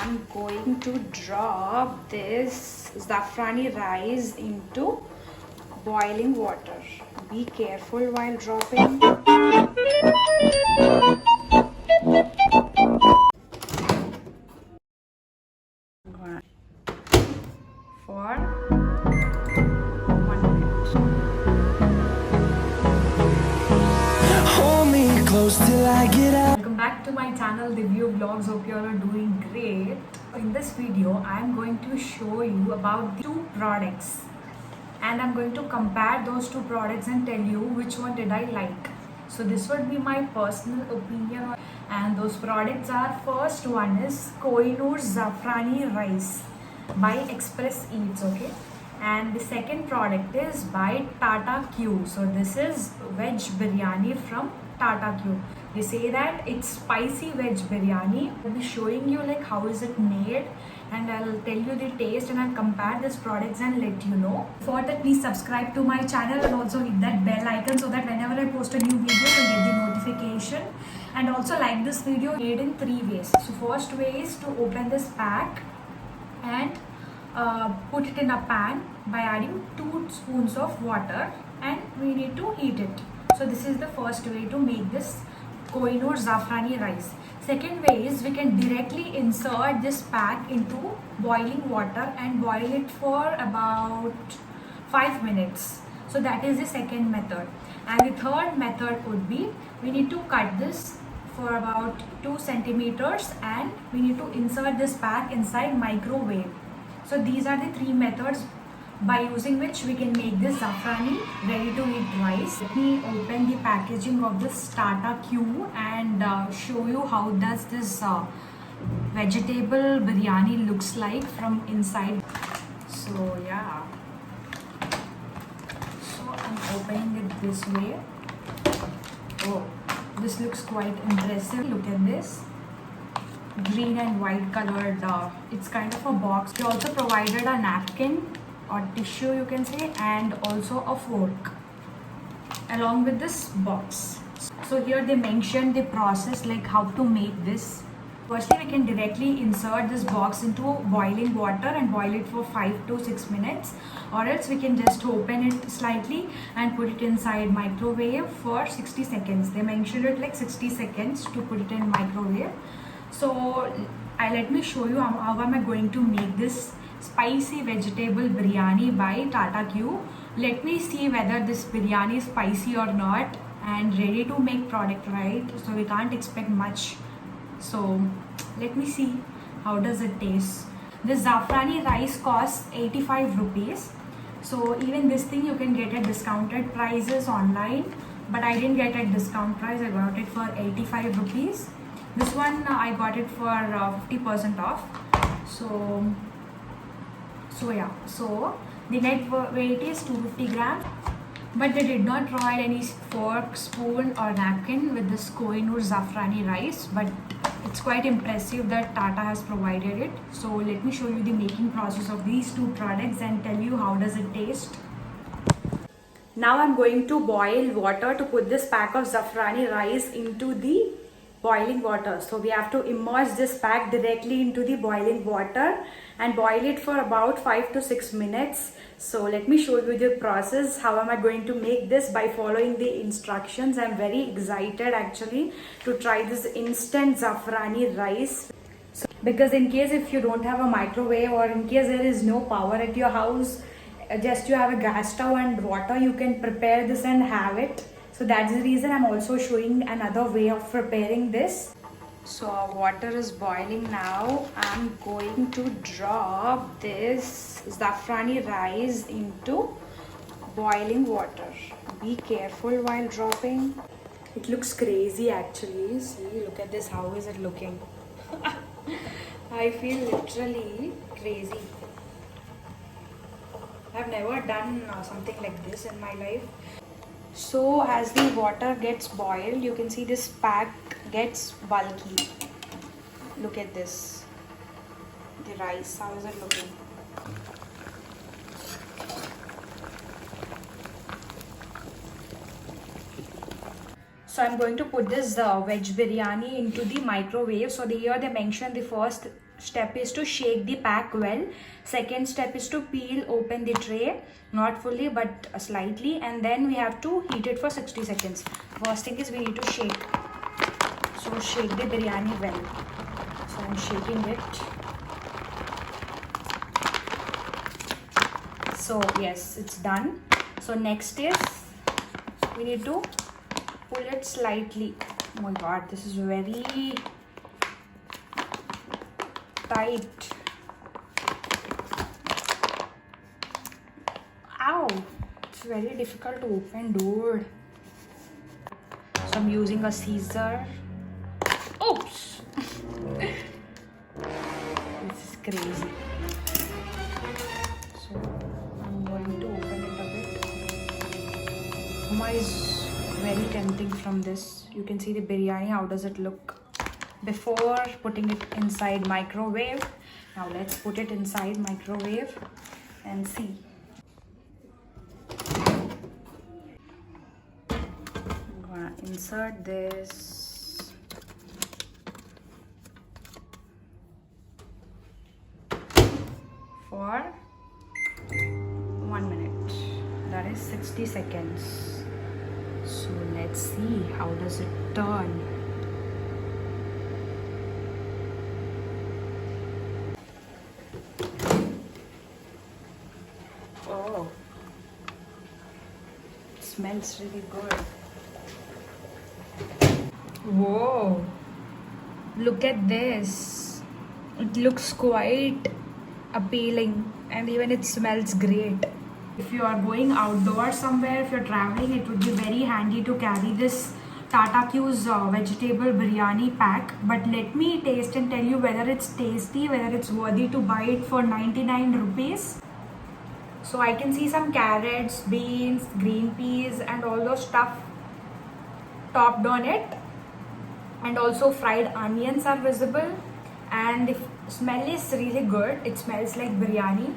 I'm going to drop this zafrani rice into boiling water. Be careful while dropping. For 1 minute. Hold me close till I get out. Welcome back to my channel, Divyu Vlogs. Hope you all are doing great. In this video, I am going to show you about 2 products, and I'm going to compare those 2 products and tell you which one did I like. So this would be my personal opinion, and those products are, first one is Kohinoor Zafrani Rice by Express Eats, okay, and the second product is by Tata Q. So this is veg biryani from Tata Q. They say that it's spicy veg biryani. I'll be showing you like how is it made, and I'll tell you the taste, and I'll compare these products and let you know. For that, please subscribe to my channel and also hit that bell icon so that whenever I post a new video, you'll get the notification. And also like this video made in 3 ways. So first way is to open this pack and put it in a pan by adding 2 spoons of water, and we need to heat it. So this is the first way to make this Kohinoor Zafrani rice. Second way is we can directly insert this pack into boiling water and boil it for about 5 minutes. So that is the second method. And the third method would be we need to cut this for about 2 centimeters and we need to insert this pack inside microwave. So these are the 3 methods by using which we can make this zafrani ready to eat rice. Let me open the packaging of this Tata Q and show you how does this vegetable biryani looks like from inside. So yeah, so I'm opening it this way. Oh, this looks quite impressive. Look at this green and white colored, it's kind of a box. They also provided a napkin or tissue, you can say, and also a fork along with this box. So here they mentioned the process, like how to make this. Firstly, we can directly insert this box into boiling water and boil it for 5 to 6 minutes, or else we can just open it slightly and put it inside microwave for 60 seconds. They mentioned it like 60 seconds to put it in microwave. So let me show you how am I going to make this spicy vegetable biryani by Tata Q. Let me see whether this biryani is spicy or not, and ready to make product, right? So we can't expect much. So let me see how does it taste. This zafrani rice costs 85 rupees. So even this thing you can get at discounted prices online, but I didn't get at discount price. I got it for 85 rupees. This one I got it for 50% off. So yeah, so the net weight is 250 grams, but they did not provide any fork, spoon or napkin with this Kohinoor Zafrani rice, but it's quite impressive that Tata has provided it. So let me show you the making process of these 2 products and tell you how does it taste. Now I'm going to boil water to put this pack of Zafrani rice into the boiling water. So we have to immerse this pack directly into the boiling water and boil it for about 5 to 6 minutes. So let me show you the process. How am I going to make this? By following the instructions. I'm very excited actually to try this instant zafrani rice. So, because in case if you don't have a microwave, or in case there is no power at your house, just you have a gas stove and water, you can prepare this and have it. So that's the reason I'm also showing another way of preparing this. So our water is boiling now. I'm going to drop this zafrani rice into boiling water. Be careful while dropping. It looks crazy actually. See, look at this. How is it looking? I feel literally crazy. I've never done something like this in my life. So as the water gets boiled, you can see this pack gets bulky. Look at this. The rice, how is it looking? So I'm going to put this veg biryani into the microwave. So here they mentioned the first step is to shake the pack well. Second step is to peel open the tray, not fully but slightly, and then we have to heat it for 60 seconds. First thing is we need to shake. So shake the biryani well. So I'm shaking it. So yes, it's done. So next is we need to pull it slightly. Oh my god, this is very tight. Ow, it's very difficult to open, dude. So I'm using a scissor. Oops. This is crazy. So I'm going to open it a bit. Uma is very tempting from this. You can see the biryani. How does it look before putting it inside microwave? Now let's put it inside microwave and see. I'm gonna insert this. For 1 minute. That is 60 seconds. So let's see how does it turn. Oh, it smells really good. Whoa, look at this. It looks quite appealing and even it smells great. If you are going outdoors somewhere, if you're traveling, it would be very handy to carry this Tata Q's vegetable biryani pack. But let me taste and tell you whether it's tasty, whether it's worthy to buy it for 99 rupees. So I can see some carrots, beans, green peas and all those stuff topped on it. And also fried onions are visible. And the smell is really good. It smells like biryani.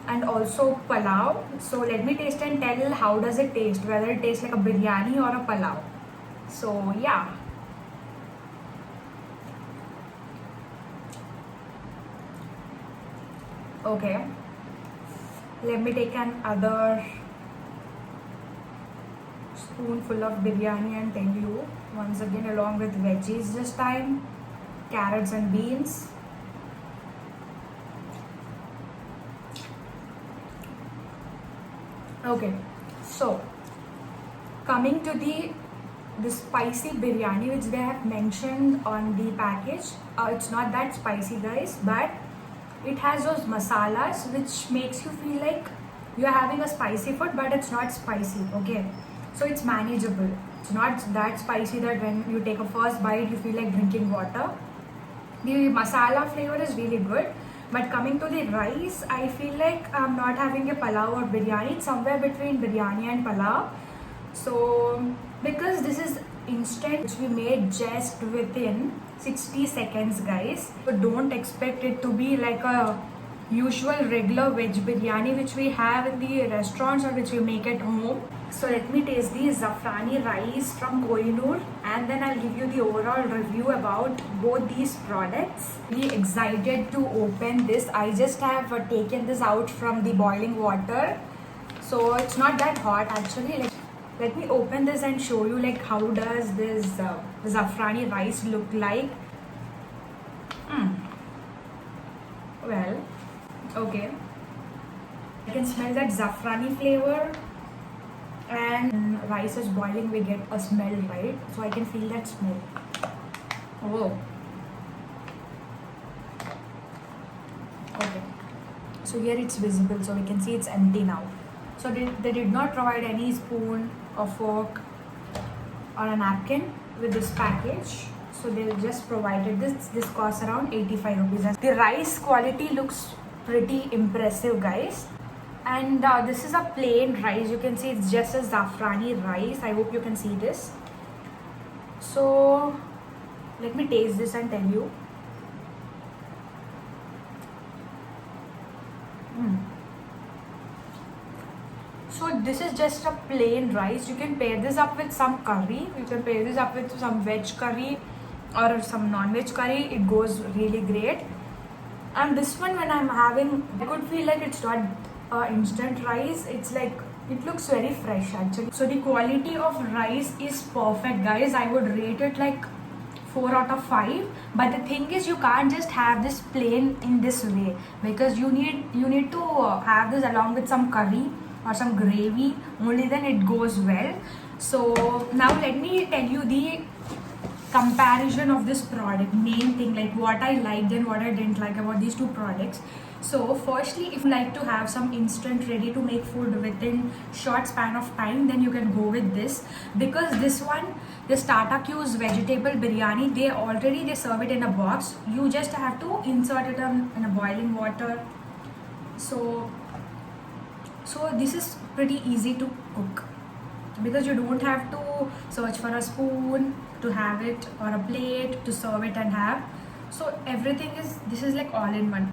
And also palau. So let me taste and tell how does it taste, whether it tastes like a biryani or a palau. So yeah. Okay. Let me take another spoonful of biryani and tell you once again, along with veggies this time, carrots and beans. Okay, so coming to the spicy biryani which they have mentioned on the package, it's not that spicy, guys, but it has those masalas which makes you feel like you're having a spicy food, but it's not spicy. Okay, so it's manageable. It's not that spicy that when you take a first bite you feel like drinking water. The masala flavor is really good. But coming to the rice, I feel like I'm not having a palau or biryani. It's somewhere between biryani and palau. So, because this is instant, which we made just within 60 seconds, guys. So don't expect it to be like a usual regular veg biryani which we have in the restaurants or which we make at home. So let me taste the Zafrani rice from Kohinoor and then I'll give you the overall review about both these products. Really excited to open this. I just have taken this out from the boiling water. So it's not that hot actually. Let me open this and show you like how does this Zafrani rice look like. Well, okay. I can smell that Zafrani flavor. And rice is boiling, we get a smell, right? So I can feel that smell. Oh. Okay. So here it's visible, so we can see it's empty now. So they did not provide any spoon or fork or a napkin with this package. So they just provided this. This costs around 85 rupees. The rice quality looks pretty impressive, guys. And this is a plain rice. You can see it's just a Zafrani rice. I hope you can see this. So let me taste this and tell you. So this is just a plain rice. You can pair this up with some curry. You can pair this up with some veg curry or some non-veg curry, it goes really great. And this one, when I'm having, I could feel like it's not instant rice. It's like, it looks very fresh actually. So the quality of rice is perfect, guys. I would rate it like 4 out of 5. But the thing is, you can't just have this plain in this way, because you need to have this along with some curry or some gravy. Only then it goes well. So now let me tell you the comparison of this product, main thing, like what I liked and what I didn't like about these two products. So firstly, if you like to have some instant ready to make food within short span of time, then you can go with this, because this one, this Tata Q's vegetable biryani, they serve it in a box. You just have to insert it in a boiling water. So this is pretty easy to cook, because you don't have to search for a spoon to have it or a plate to serve it and have. So everything is, this is like all in one.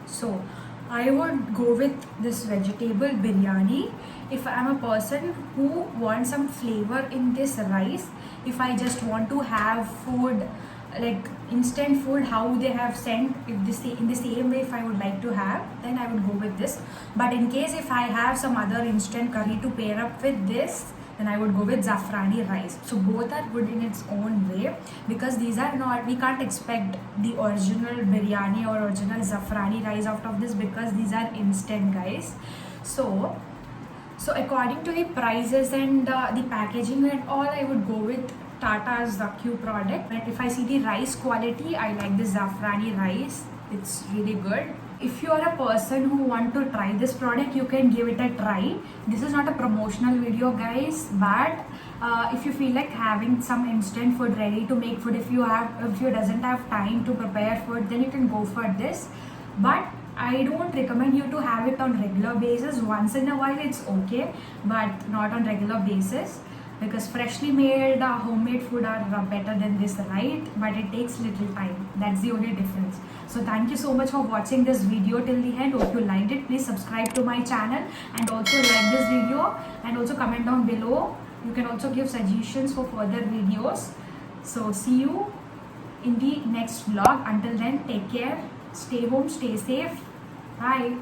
So I would go with this vegetable biryani if I'm a person who wants some flavor in this rice. If I just want to have food, like instant food, how they have sent, in the same way, if I would like to have, then I would go with this. But in case if I have some other instant curry to pair up with this, then I would go with Zafrani rice. So both are good in its own way, because these are not, we can't expect the original biryani or original Zafrani rice out of this, because these are instant, guys. So according to the prices and the packaging and all, I would go with Tata's Q product. But if I see the rice quality, I like the Zafrani rice. It's really good. If you are a person who want to try this product, you can give it a try. This is not a promotional video, guys, but if you feel like having some instant food ready to make food, if you doesn't have time to prepare food, then you can go for this. But I don't recommend you to have it on regular basis. Once in a while it's okay, but not on regular basis, because freshly made homemade food are better than this, right? But it takes little time. That's the only difference. So thank you so much for watching this video till the end. Hope you liked it. Please subscribe to my channel and also like this video, and also comment down below. You can also give suggestions for further videos. So see you in the next vlog. Until then, take care, stay home, stay safe. Bye.